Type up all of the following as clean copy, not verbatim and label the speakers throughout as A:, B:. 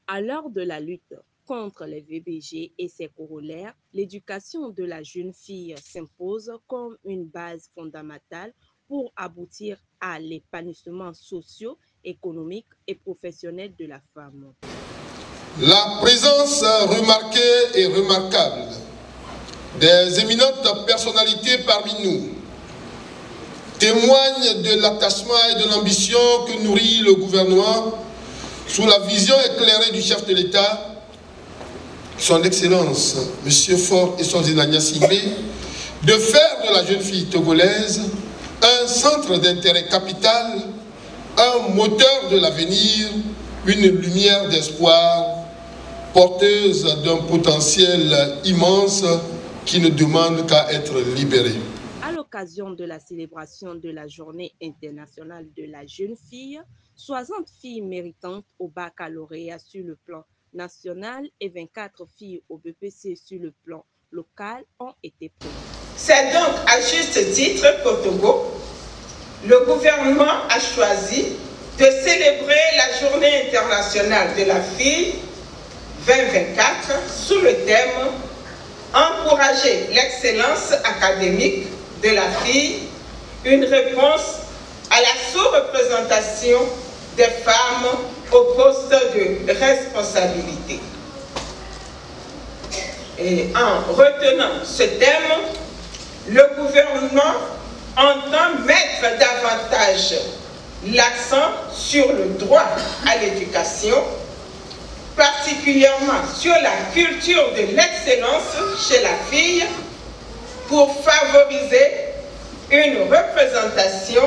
A: À l'heure de la lutte contre les VBG et ses corollaires, l'éducation de la jeune fille s'impose comme une base fondamentale pour aboutir à l'épanouissement socio-économique et professionnel de la femme.
B: La présence remarquée et remarquable des éminentes personnalités parmi nous témoigne de l'attachement et de l'ambition que nourrit le gouvernement sous la vision éclairée du chef de l'État, son Excellence, M. Faure Eswazina Gnassingbé, de faire de la jeune fille togolaise un centre d'intérêt capital, un moteur de l'avenir, une lumière d'espoir, porteuse d'un potentiel immense qui ne demande qu'à être libérée.
A: À l'occasion de la célébration de la Journée internationale de la jeune fille, 60 filles méritantes au baccalauréat sur le plan national et 24 filles au BPC sur le plan local ont été prises.
C: C'est donc à juste titre qu'au Togo, le gouvernement a choisi de célébrer la Journée internationale de la fille 2024 sous le thème « Encourager l'excellence académique de la fille, une réponse à la sous-représentation des femmes au poste de responsabilité ». Et en retenant ce thème, le gouvernement entend mettre davantage l'accent sur le droit à l'éducation, particulièrement sur la culture de l'excellence chez la fille, pour favoriser une représentation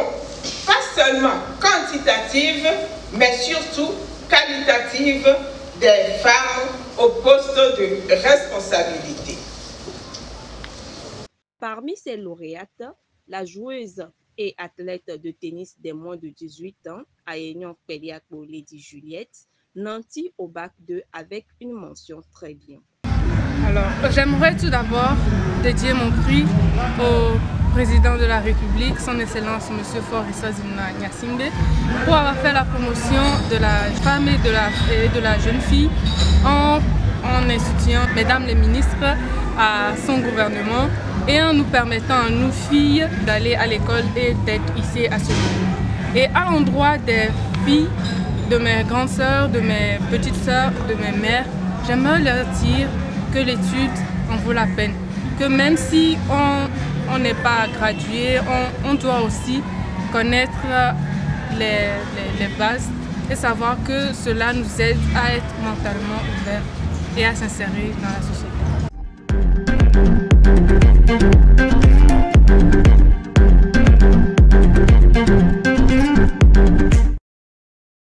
C: pas seulement quantitative, mais surtout qualitative des femmes au poste de responsabilité.
A: Parmi ces lauréates, la joueuse et athlète de tennis des moins de 18 ans, Aignan Peliakpo Lady Juliette, nantit au bac 2 avec une mention très bien.
D: Alors, j'aimerais tout d'abord dédier mon prix au président de la République, son Excellence M. Faure Eswazina Gnassingbé, pour avoir fait la promotion de la femme et de la jeune fille en instituant, mesdames les ministres, à son gouvernement et en nous permettant à nous filles d'aller à l'école et d'être ici à ce niveau. Et à l'endroit des filles, de mes grandes sœurs, de mes petites sœurs, de mes mères, j'aimerais leur dire que l'étude en vaut la peine. Que même si on n'est pas gradué, on doit aussi connaître les bases et savoir que cela nous aide à être mentalement ouverts et à s'insérer dans la société.